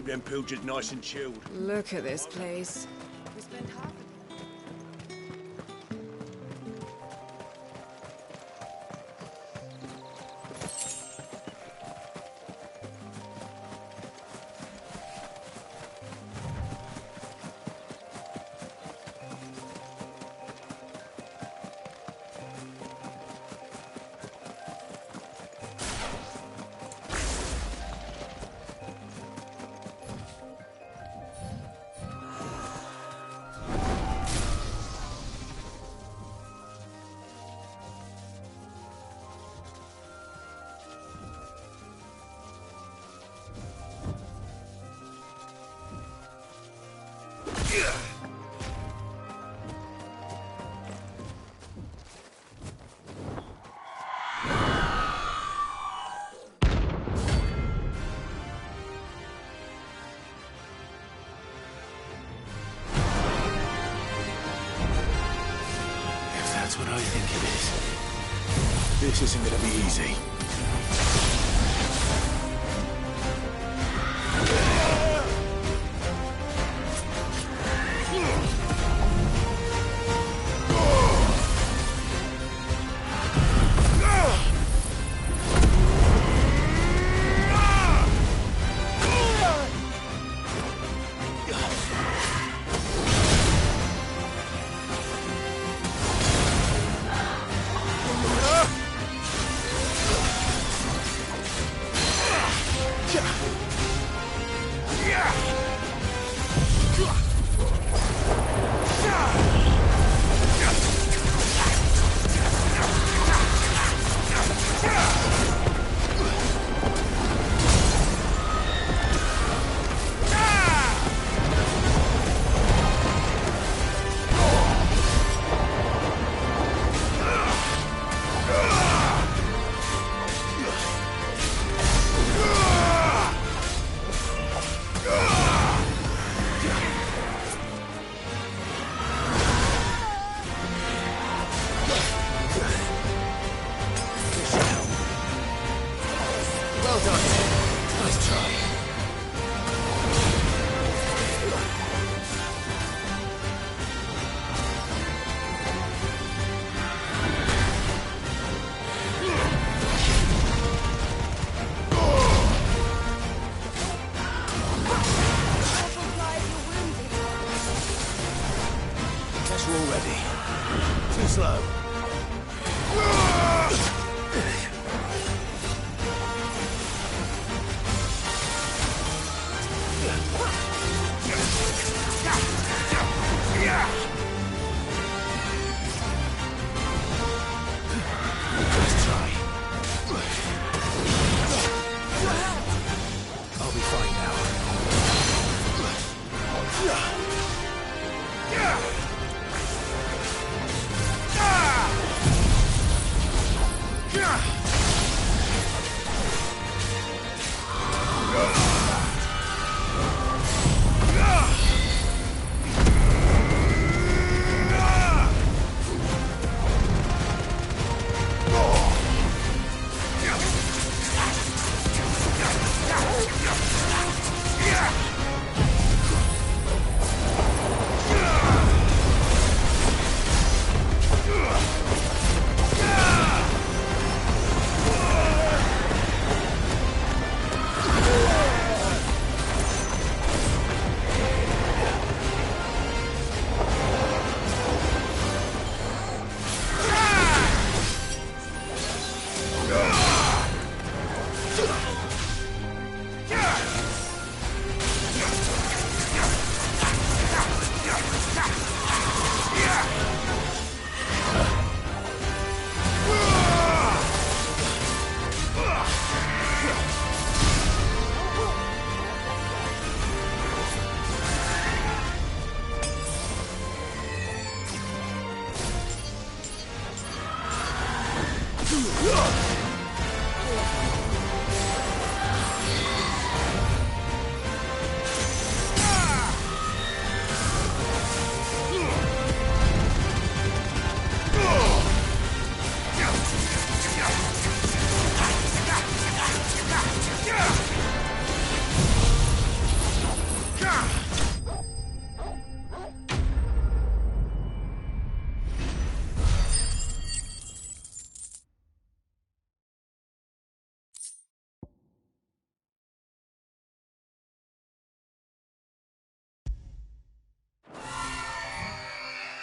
them pilgers nice and chilled. Look at this place. We spent half what I think it is. This isn't gonna be easy.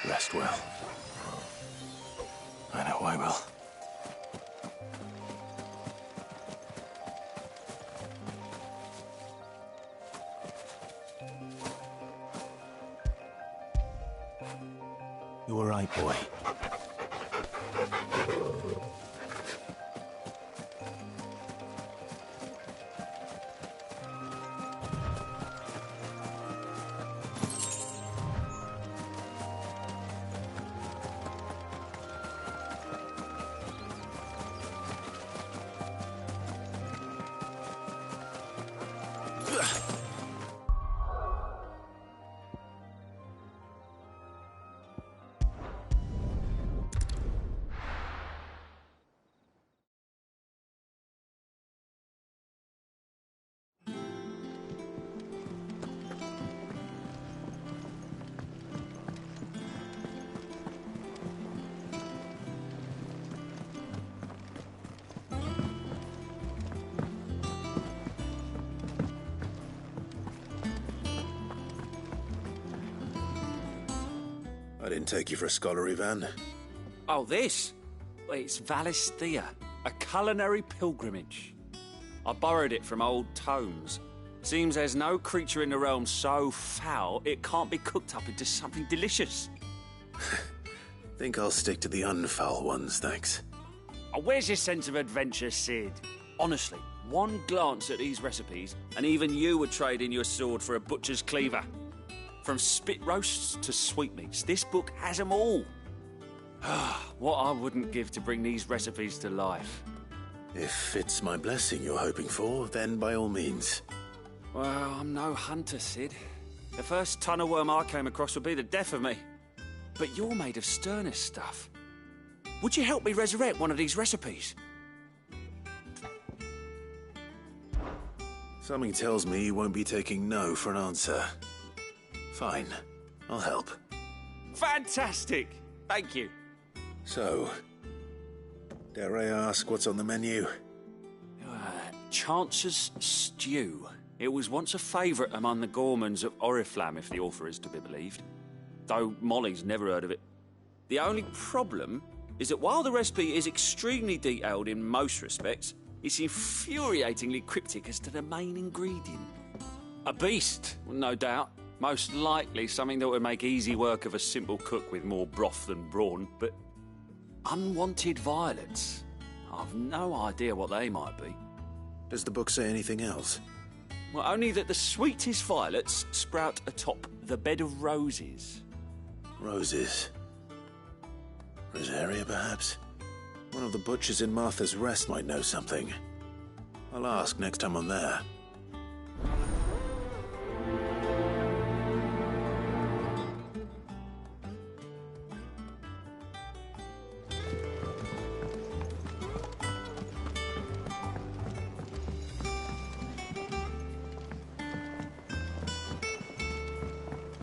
Rest well. I know I will. You all right, boy? I didn't take you for a scholarly van. Oh, this? Well, it's Valisthea, a culinary pilgrimage. I borrowed it from old tomes. Seems there's no creature in the realm so foul it can't be cooked up into something delicious. Think I'll stick to the unfoul ones, thanks. Oh, where's your sense of adventure, Sid? Honestly, one glance at these recipes, and even you would trade in your sword for a butcher's cleaver. From spit roasts to sweetmeats, this book has them all. What I wouldn't give to bring these recipes to life. If it's my blessing you're hoping for, then by all means. Well, I'm no hunter, Sid. The first tunnel worm I came across would be the death of me. But you're made of sterner stuff. Would you help me resurrect one of these recipes? Something tells me you won't be taking no for an answer. Fine, I'll help. Fantastic! Thank you. So, dare I ask what's on the menu? Chance's Stew. It was once a favourite among the gourmands of Oriflamme, if the author is to be believed. Though Molly's never heard of it. The only problem is that while the recipe is extremely detailed in most respects, it's infuriatingly cryptic as to the main ingredient. A beast, no doubt. Most likely something that would make easy work of a simple cook with more broth than brawn, but unwanted violets. I've no idea what they might be. Does the book say anything else? Well, only that the sweetest violets sprout atop the bed of roses. Roses. Rosaria, perhaps? One of the butchers in Martha's Rest might know something. I'll ask next time I'm there.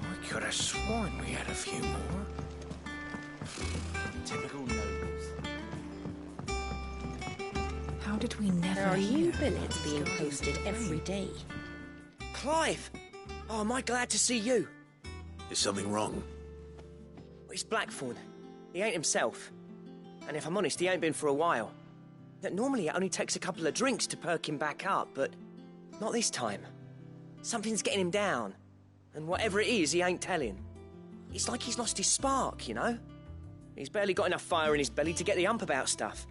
I could have sworn we had a few more. Typical nobles. How did we never There are new hear? billets being posted every day. Clive! Oh, am I glad to see you? Is something wrong? It's Blackthorn. He ain't himself. And if I'm honest, he ain't been for a while. That normally it only takes a couple of drinks to perk him back up, but not this time. Something's getting him down. And whatever it is, he ain't telling. It's like he's lost his spark, you know? He's barely got enough fire in his belly to get the ump about stuff.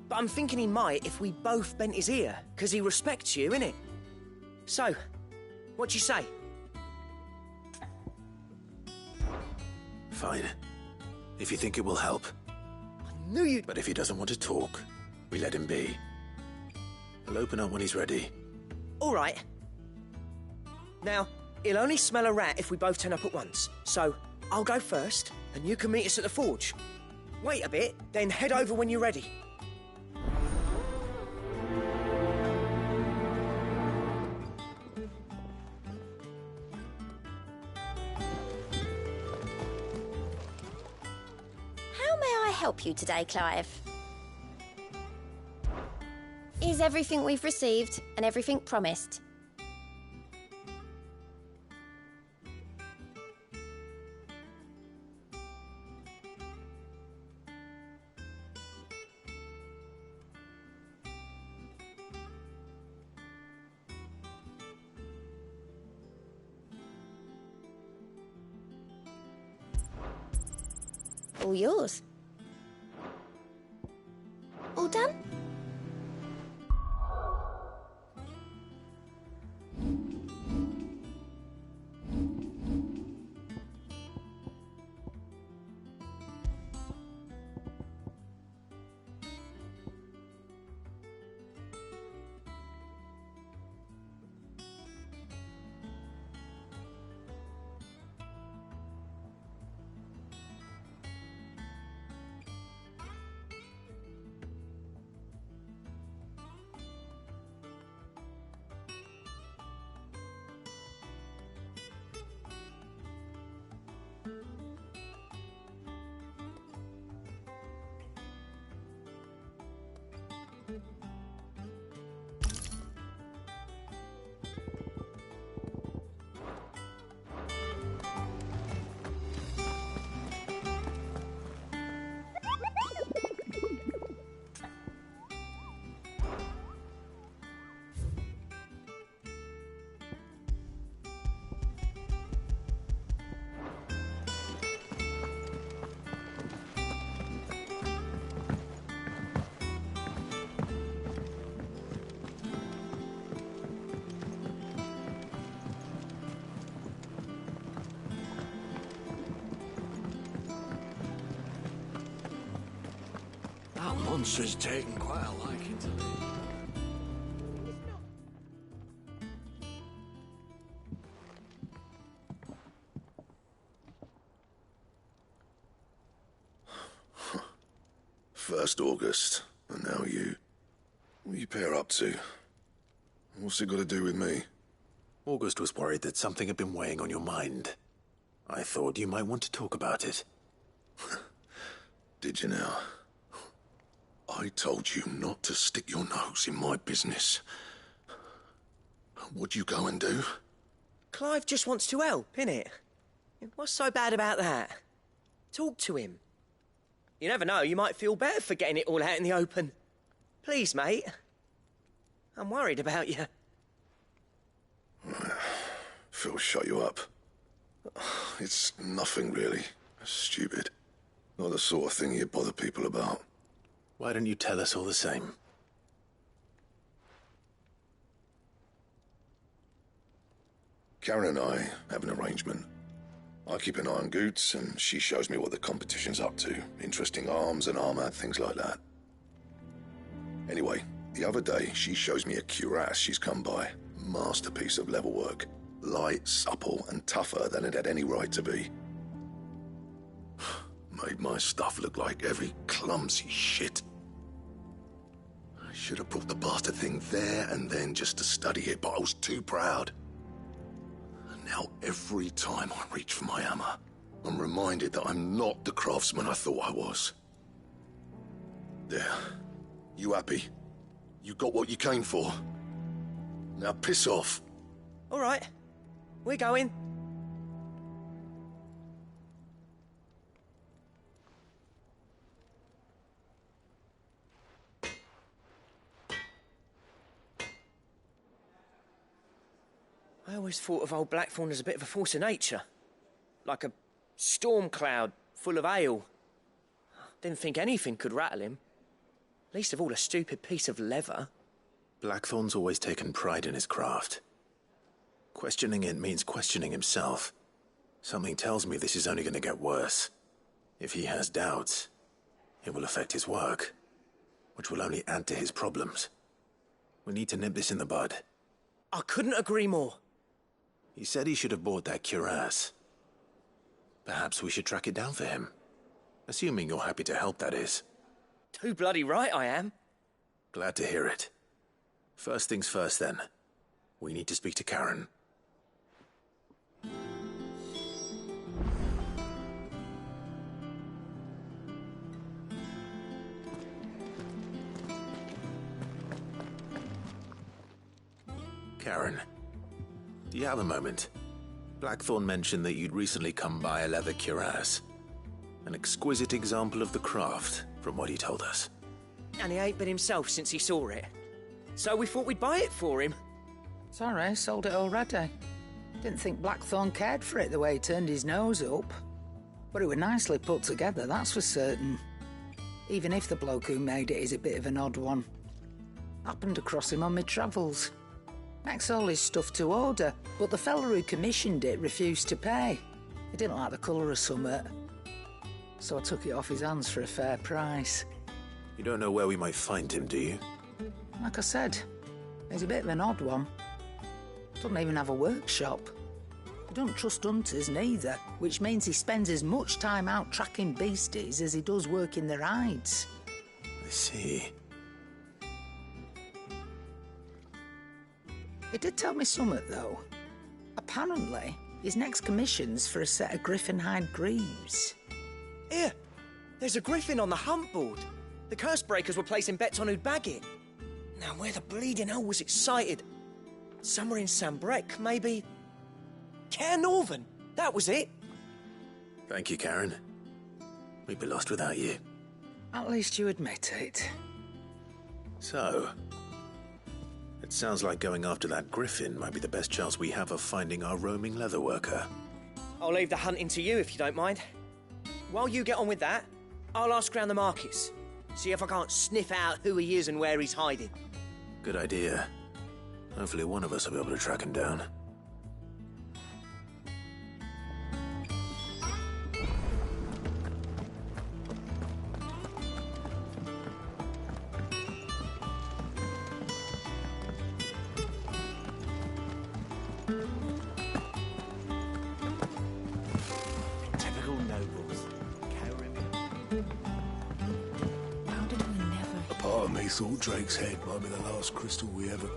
But I'm thinking he might if we both bent his ear, because he respects you, innit? So, what do you say? Fine. If you think it will help. I knew you'd... But if he doesn't want to talk, we let him be. We'll open up when he's ready. All right. Now, he'll only smell a rat if we both turn up at once. So, I'll go first, and you can meet us at the forge. Wait a bit, then head over when you're ready. How may I help you today, Clive? Is everything we've received and everything promised? All yours. All done? That monster's taken quite a liking to me. First August, and now you. What are you pair up to? What's it got to do with me? August was worried that something had been weighing on your mind. I thought you might want to talk about it. Did you now? I told you not to stick your nose in my business. What'd you go and do? Clive just wants to help, innit? What's so bad about that? Talk to him. You never know, you might feel better for getting it all out in the open. Please, mate. I'm worried about you. Phil shut you up. It's nothing, really. Stupid. Not the sort of thing you bother people about. Why don't you tell us all the same? Karen and I have an arrangement. I keep an eye on Goots, and she shows me what the competition's up to. Interesting arms and armor, things like that. Anyway, the other day, she shows me a cuirass she's come by. Masterpiece of level work. Light, supple, and tougher than it had any right to be. Made my stuff look like every clumsy shit. I should have brought the bastard thing there and then just to study it, but I was too proud. And now every time I reach for my hammer, I'm reminded that I'm not the craftsman I thought I was. There. You happy? You got what you came for? Now piss off. All right. We're going. I always thought of old Blackthorn as a bit of a force of nature. Like a storm cloud full of ale. Didn't think anything could rattle him. Least of all a stupid piece of leather. Blackthorn's always taken pride in his craft. Questioning it means questioning himself. Something tells me this is only going to get worse. If he has doubts, it will affect his work, which will only add to his problems. We need to nip this in the bud. I couldn't agree more. He said he should have bought that cuirass. Perhaps we should track it down for him. Assuming you're happy to help, that is. Too bloody right I am. Glad to hear it. First things first, then. We need to speak to Karen. Karen, do you have a moment? Blackthorn mentioned that you'd recently come by a leather cuirass. An exquisite example of the craft, from what he told us. And he ain't been himself since he saw it. So we thought we'd buy it for him. Sorry, sold it already. Didn't think Blackthorn cared for it the way he turned his nose up. But it were nicely put together, that's for certain. Even if the bloke who made it is a bit of an odd one. Happened across him on my travels. Makes all his stuff to order, but the fella who commissioned it refused to pay. He didn't like the colour of summit. So I took it off his hands for a fair price. You don't know where we might find him, do you? Like I said, he's a bit of an odd one. Doesn't even have a workshop. He don't trust hunters neither, which means he spends as much time out tracking beasties as he does working their hides. I see. He did tell me something, though. Apparently, his next commission's for a set of griffin hide greaves. Here, there's a griffin on the hunt board. The curse breakers were placing bets on who'd bag it. Now, where the bleeding hell was it sighted? Somewhere in Sambrec, maybe... Care Northern, that was it. Thank you, Karen. We'd be lost without you. At least you admit it. So, it sounds like going after that griffin might be the best chance we have of finding our roaming leatherworker. I'll leave the hunting to you if you don't mind. While you get on with that, I'll ask around the markets. See if I can't sniff out who he is and where he's hiding. Good idea. Hopefully one of us will be able to track him down. Typical nobles. How did we never... A part of me thought Drake's head might be the last crystal we ever...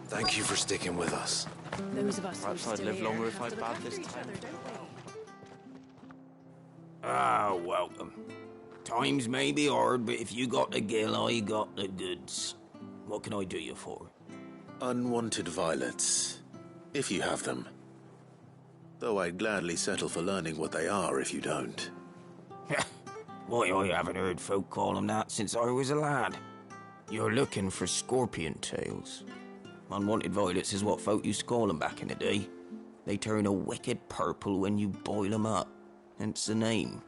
Thank you for sticking with us. Those of us Perhaps who I'd still live here longer if have I'd to bad look this after each time. other, don't we? Ah, welcome. Times may be hard, but if you got the gill, I got the goods. What can I do you for? Unwanted violets, if you have them. Though I'd gladly settle for learning what they are if you don't. Why, I haven't heard folk call them that since I was a lad. You're looking for scorpion tails. Unwanted violets is what folk used to call them back in the day. They turn a wicked purple when you boil them up, hence the name.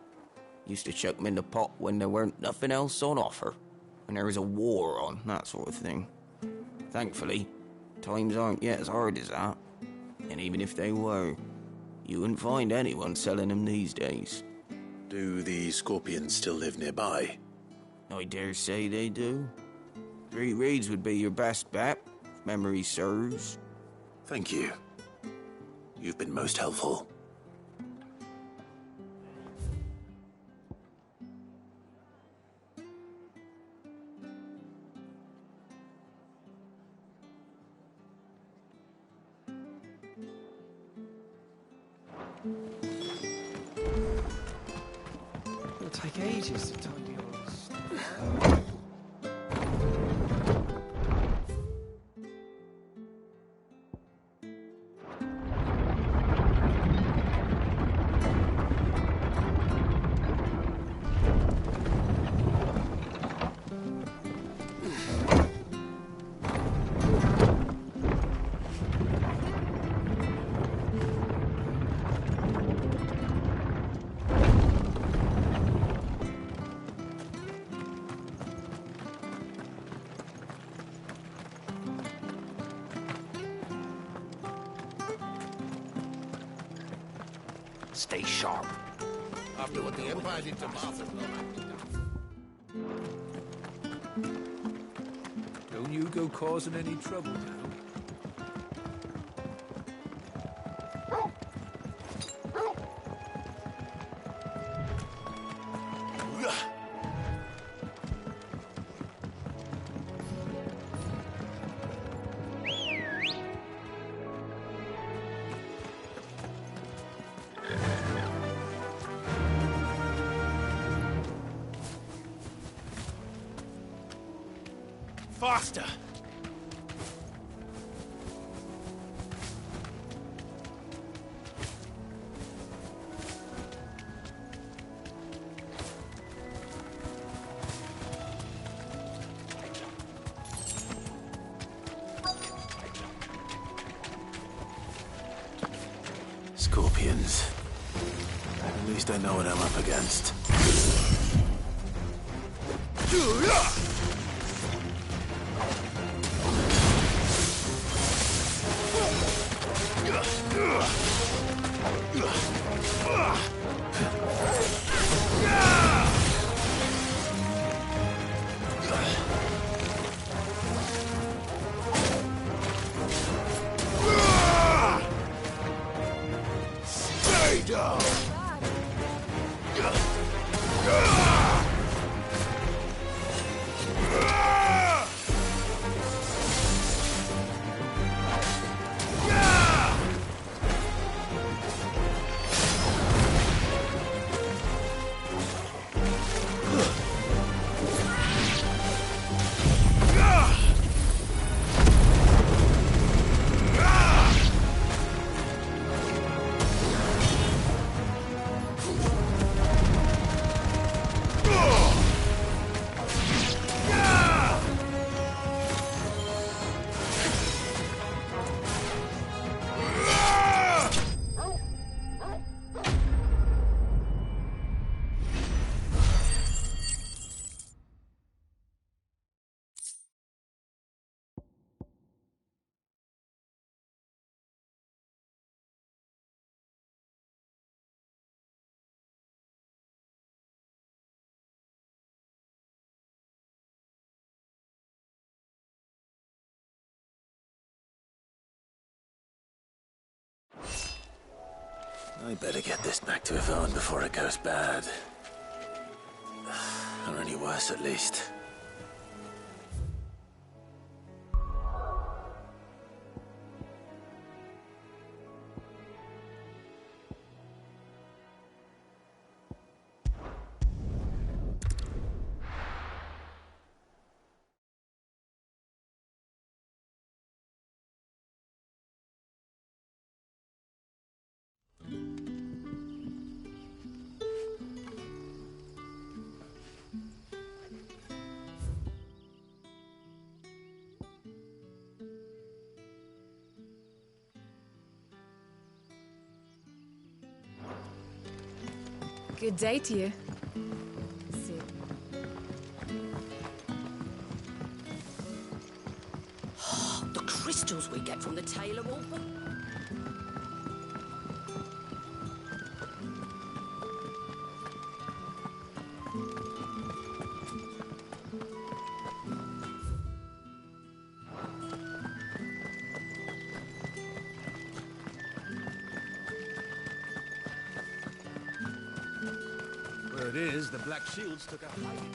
Used to chuck them in the pot when there weren't nothing else on offer, when there was a war on, that sort of thing. Thankfully, times aren't yet as hard as that. And even if they were, you wouldn't find anyone selling them these days. Do the scorpions still live nearby? I dare say they do. 3 Reeds would be your best bet, if memory serves. Thank you. You've been most helpful. It'll take ages to tidy all this stuff. Stay sharp. After what the Empire did to Martha. Don't you go causing any trouble now. Faster! Scorpions. At least I know what I'm up against. Stay down! I better get this back to Yvonne before it goes bad. Or any worse, at least. Good day to you. Sit. The crystals we get from the tailor will... Where it is, the Black Shields took a hiding.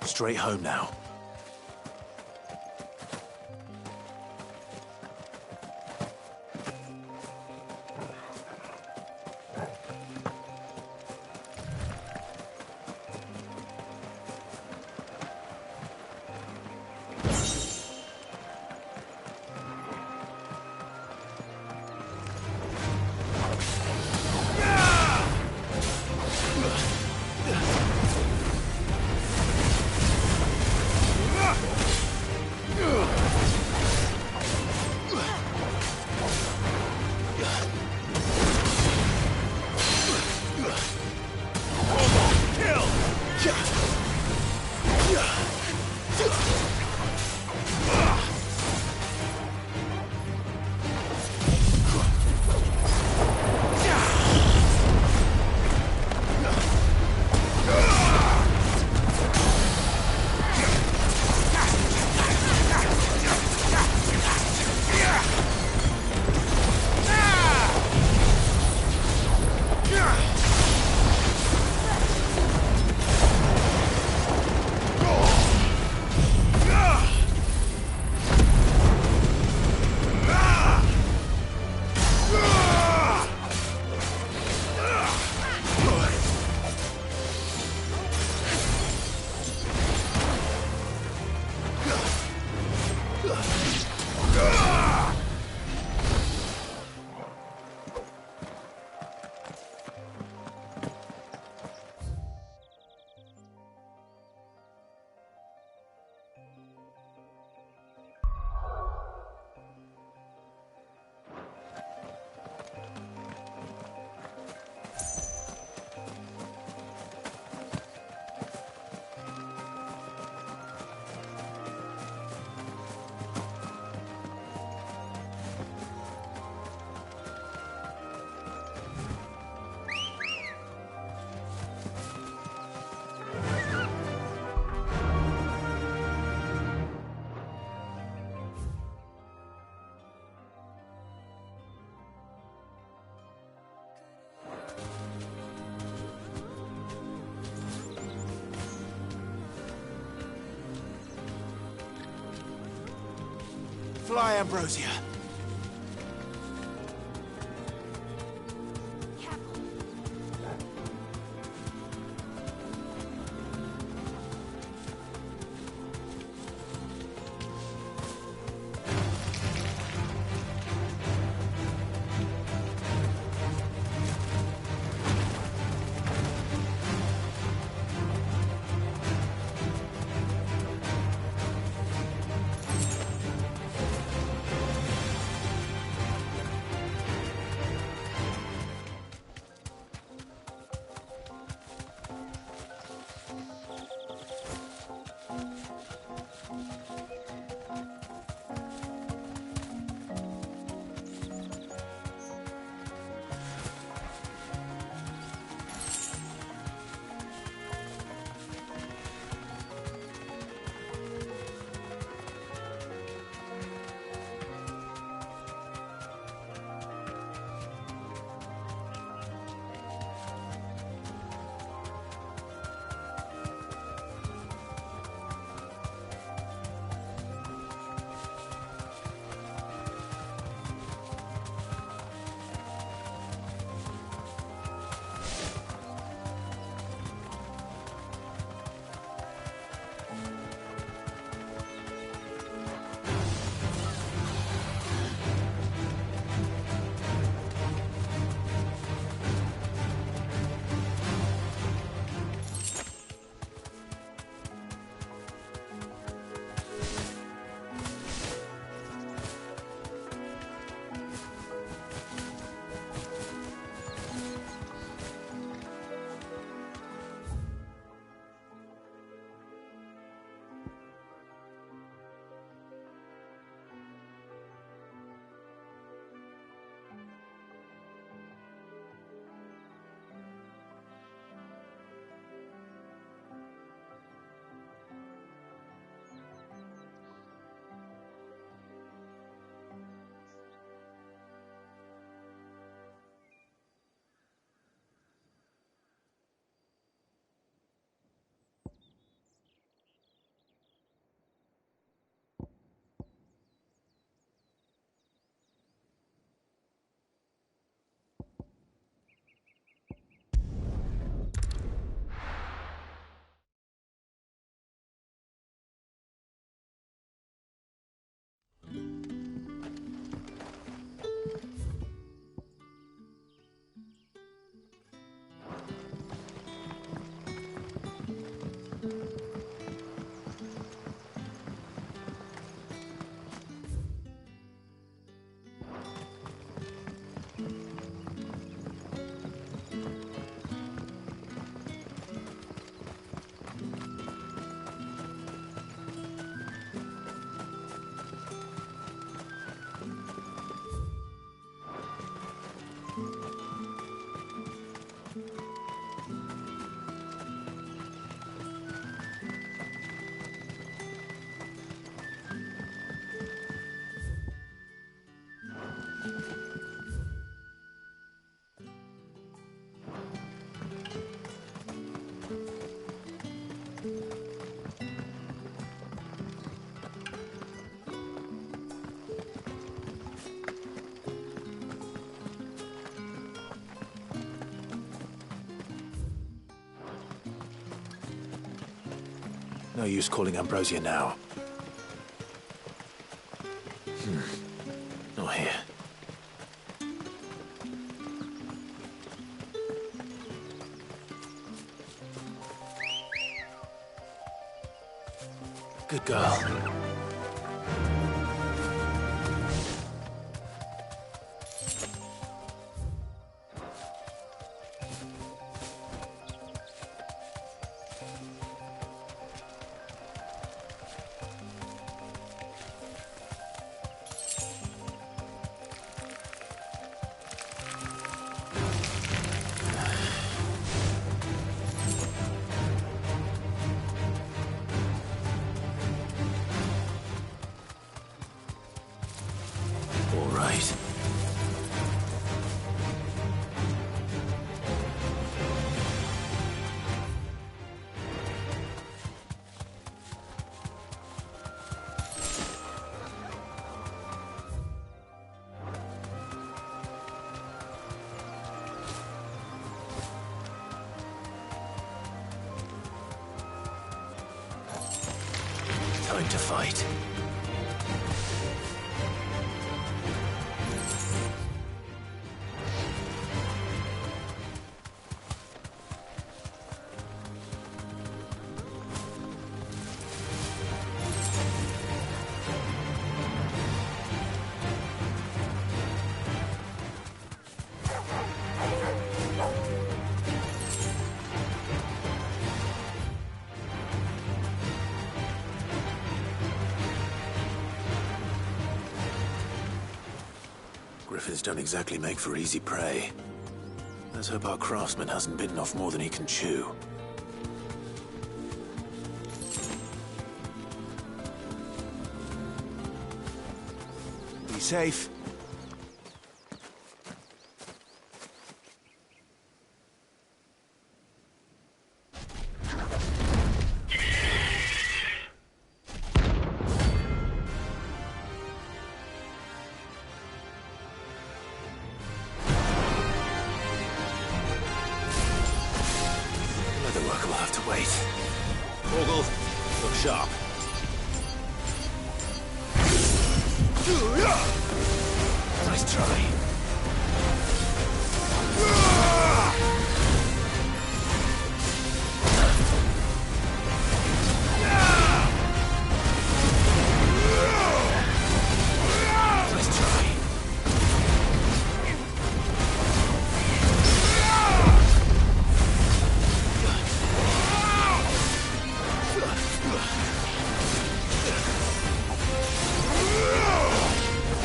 Straight home now. Fly, Ambrosia. No use calling Ambrosia now. Not here. Good girl. All right. Time to fight. Griffins don't exactly make for easy prey. Let's hope our craftsman hasn't bitten off more than he can chew. Be safe. Leatherwork will have to wait. Morgul, look sharp. Nice try. Nice try.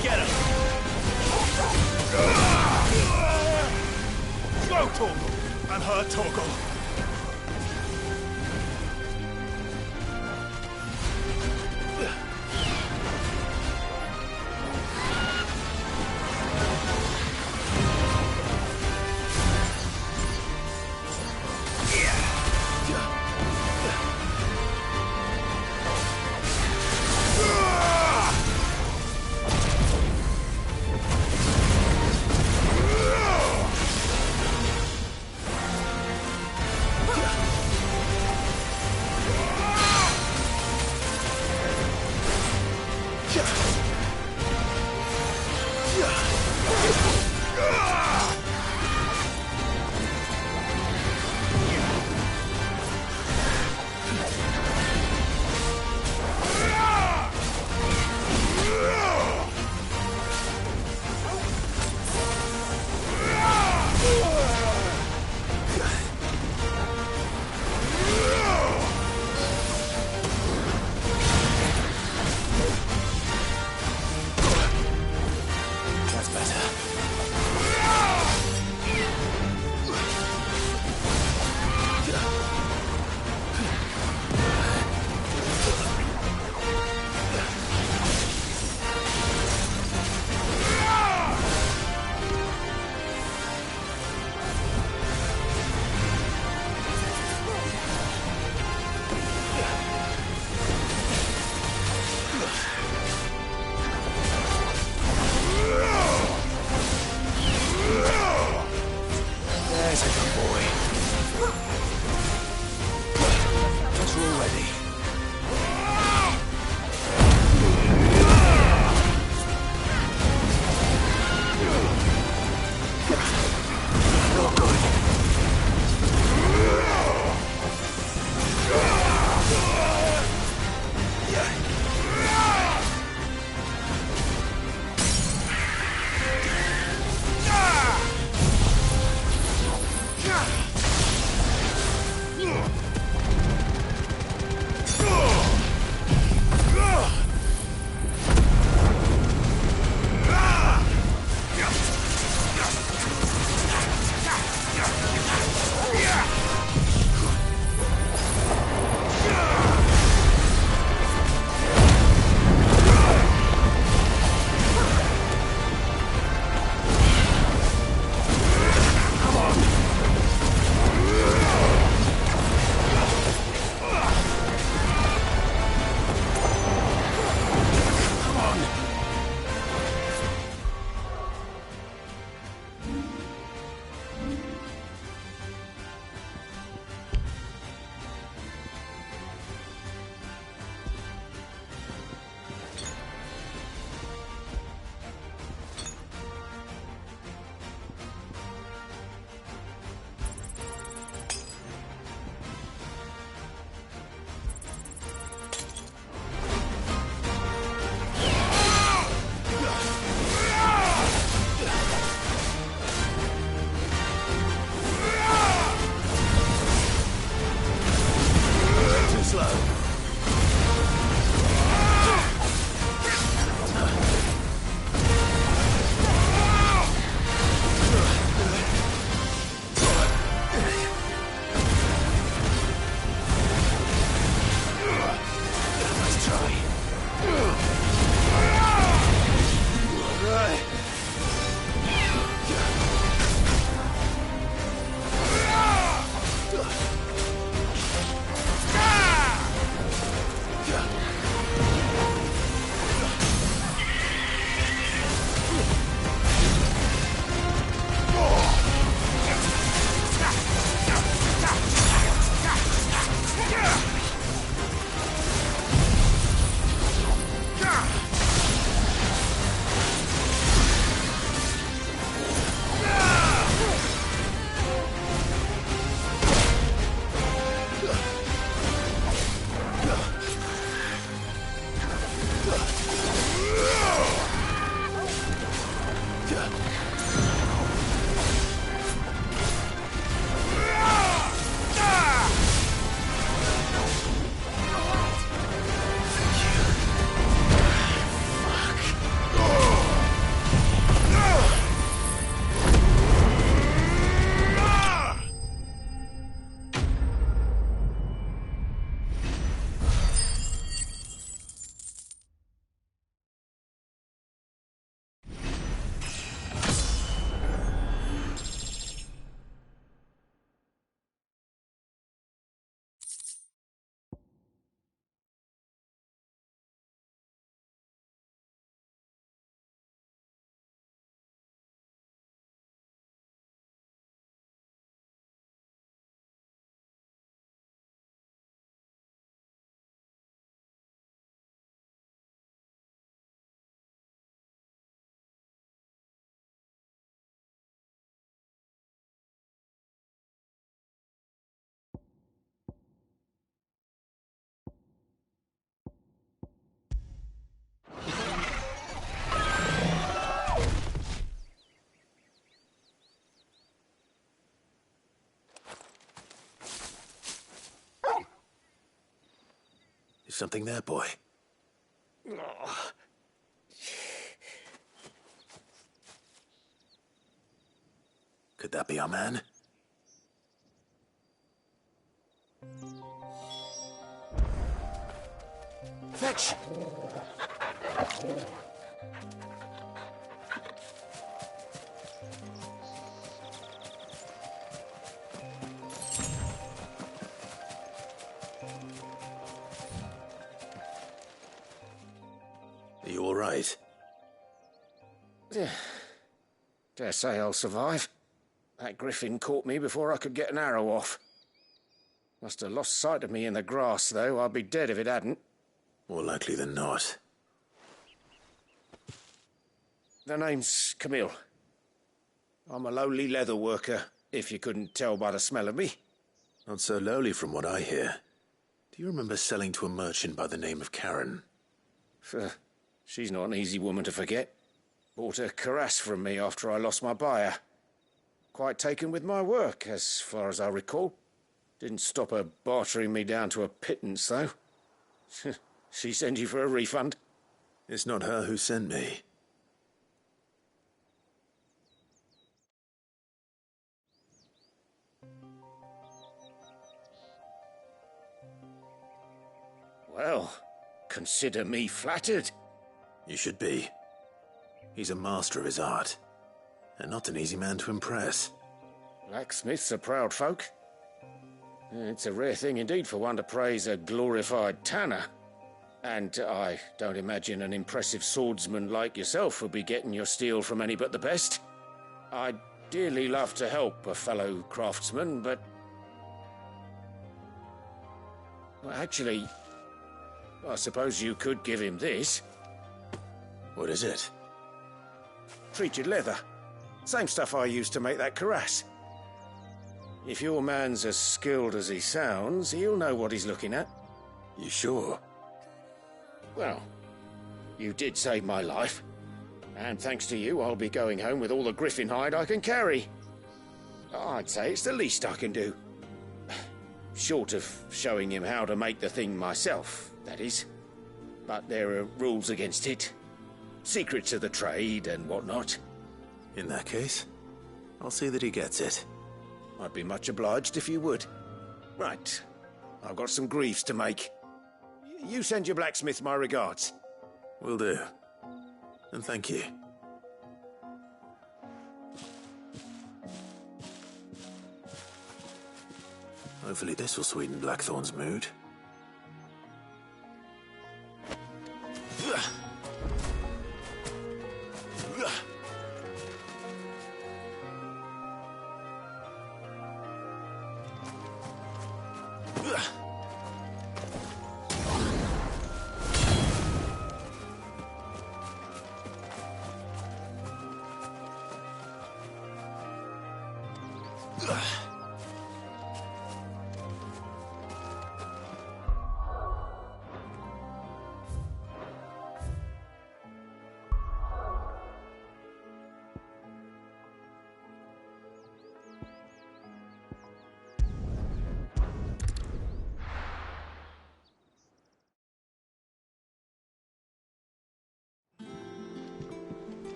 Get him! Go! Is something there, boy? Could that be our man? Fetch! Are you all right? Dare say I'll survive. That griffin caught me before I could get an arrow off. Must have lost sight of me in the grass, though. I'd be dead if it hadn't. More likely than not. The name's Camille. I'm a lowly leather worker, if you couldn't tell by the smell of me. Not so lowly from what I hear. Do you remember selling to a merchant by the name of Karen? She's not an easy woman to forget. Bought a cuirass from me after I lost my buyer. Quite taken with my work, as far as I recall. Didn't stop her bartering me down to a pittance, though. She sent you for a refund? It's not her who sent me. Well, consider me flattered. You should be. He's a master of his art, and not an easy man to impress. Blacksmiths are proud folk. It's a rare thing indeed for one to praise a glorified tanner. And I don't imagine an impressive swordsman like yourself will be getting your steel from any but the best. I'd dearly love to help a fellow craftsman, but... Well, actually, I suppose you could give him this. What is it? Treated leather. Same stuff I used to make that cuirass. If your man's as skilled as he sounds, he'll know what he's looking at. You sure? Well, you did save my life. And thanks to you, I'll be going home with all the griffin hide I can carry. I'd say it's the least I can do. Short of showing him how to make the thing myself, that is. But there are rules against it. Secrets of the trade and whatnot. In that case, I'll see that he gets it. I'd be much obliged if you would. Right. I've got some greaves to make. You send your blacksmith my regards. Will do. And thank you. Hopefully this will sweeten Blackthorn's mood.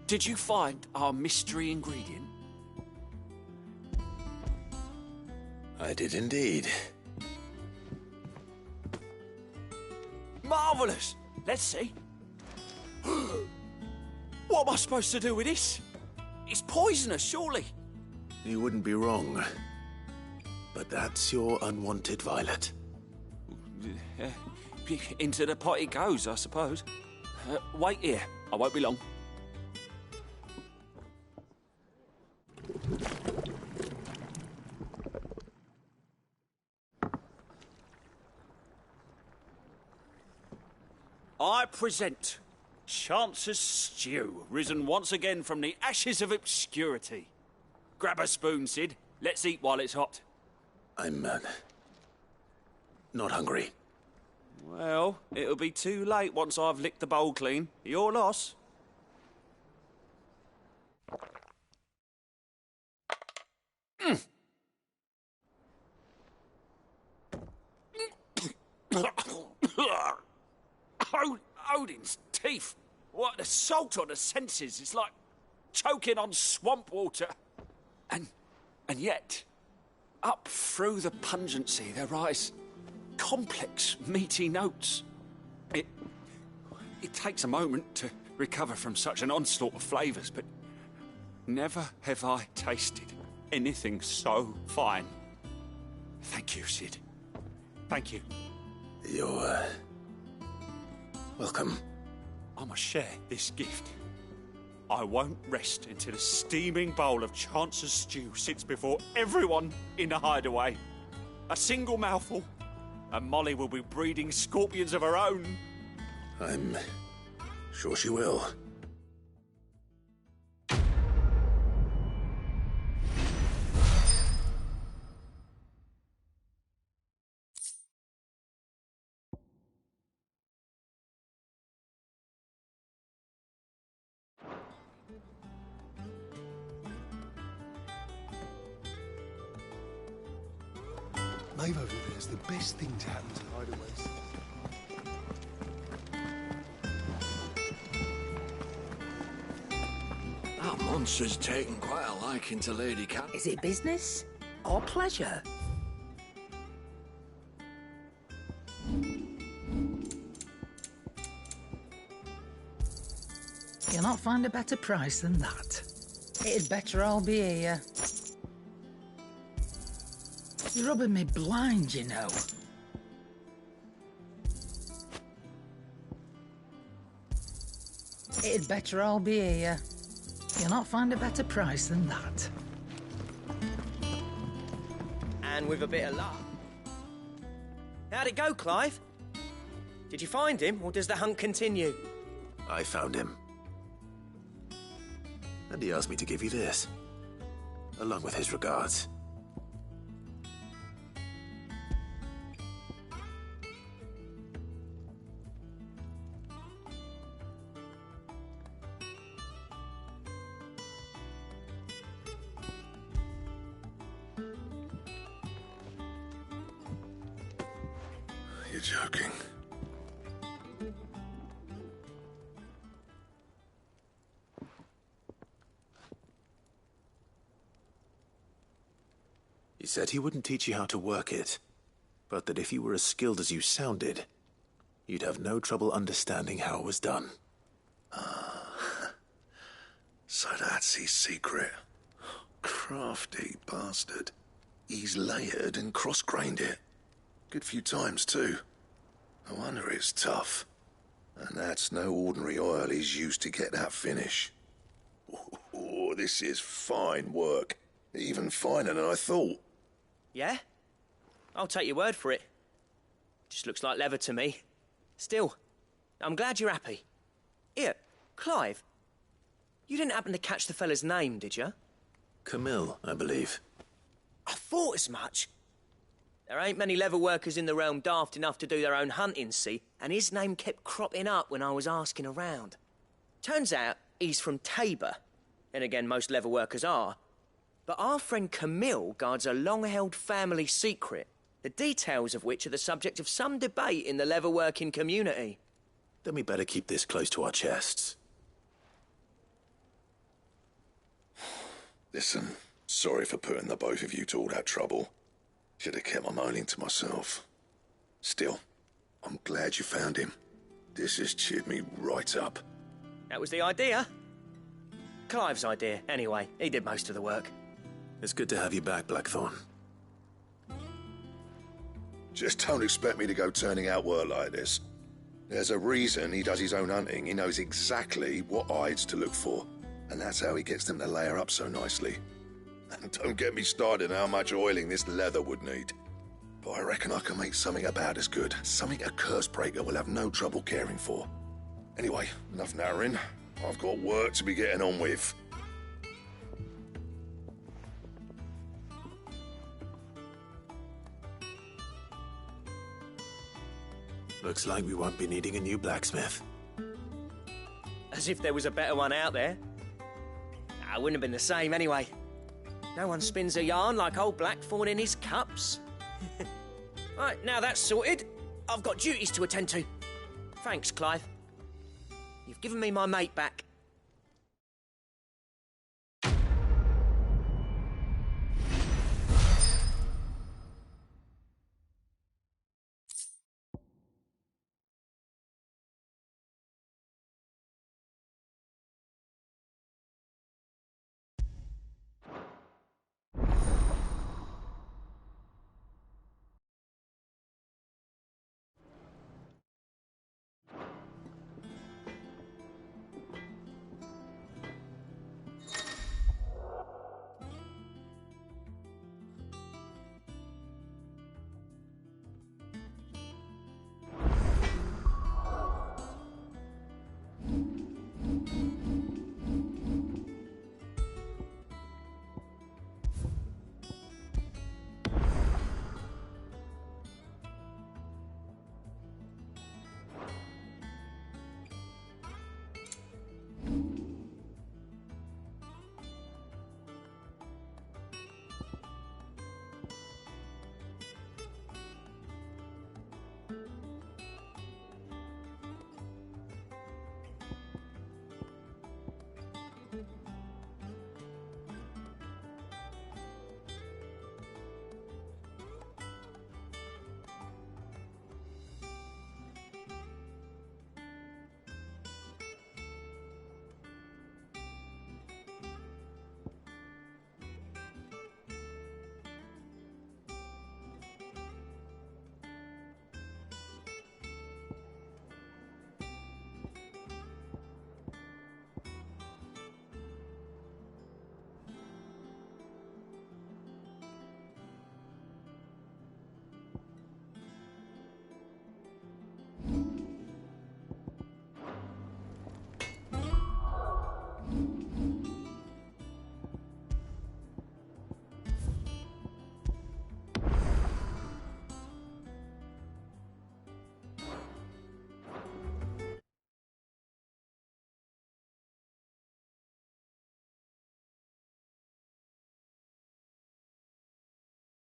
Did you find our mystery ingredient? I did indeed. Marvellous! Let's see. What am I supposed to do with this? It's poisonous, surely. You wouldn't be wrong. But that's your unwanted violet. Into the pot it goes, I suppose. Wait here. I won't be long. I present Chance's Stew, risen once again from the ashes of obscurity. Grab a spoon, Sid. Let's eat while it's hot. I'm, not hungry. Well, it'll be too late once I've licked the bowl clean. Your loss. Odin's teeth. What an assault on the senses. It's like choking on swamp water. And yet, up through the pungency there rise complex, meaty notes. It takes a moment to recover from such an onslaught of flavours, but never have I tasted anything so fine. Thank you, Sid. Thank you. You're, welcome. I must share this gift. I won't rest until a steaming bowl of Chance's stew sits before everyone in the hideaway. A single mouthful, and Molly will be breeding scorpions of her own. I'm sure she will. Maeve over there is the best thing to happen to hideaways. That monster's taken quite a liking to Lady Cat. Is it business or pleasure? You'll not find a better price than that. It'd better all be here. You're rubbing me blind, you know. It'd better all be here. You'll not find a better price than that. And with a bit of luck. How'd it go, Clive? Did you find him, or does the hunt continue? I found him. And he asked me to give you this, along with his regards. You're joking. He said he wouldn't teach you how to work it, but that if you were as skilled as you sounded, you'd have no trouble understanding how it was done. So that's his secret. Crafty bastard. He's layered and cross-grained it. Good few times, too. No wonder it's tough. And that's no ordinary oil he's used to get that finish. Oh, this is fine work. Even finer than I thought. Yeah? I'll take your word for it. Just looks like leather to me. Still, I'm glad you're happy. Here, Clive. You didn't happen to catch the fella's name, did you? Camille, I believe. I thought as much. There ain't many leather workers in the realm daft enough to do their own hunting, see? And his name kept cropping up when I was asking around. Turns out he's from Tabor. And again, most leather workers are. But our friend Camille guards a long-held family secret, the details of which are the subject of some debate in the leather-working community. Then we better keep this close to our chests. Listen, sorry for putting the both of you to all that trouble. Should have kept my moaning to myself. Still, I'm glad you found him. This has cheered me right up. That was the idea. Clive's idea, anyway. He did most of the work. It's good to have you back, Blackthorn. Just don't expect me to go turning out work like this. There's a reason he does his own hunting. He knows exactly what hides to look for. And that's how he gets them to layer up so nicely. And don't get me started on how much oiling this leather would need. But I reckon I can make something about as good. Something a Cursebreaker will have no trouble caring for. Anyway, enough nattering. I've got work to be getting on with. Looks like we won't be needing a new blacksmith. As if there was a better one out there. Nah, it wouldn't have been the same anyway. No one spins a yarn like old Blackthorn in his cups. Right, now that's sorted, I've got duties to attend to. Thanks, Clive. You've given me my mate back.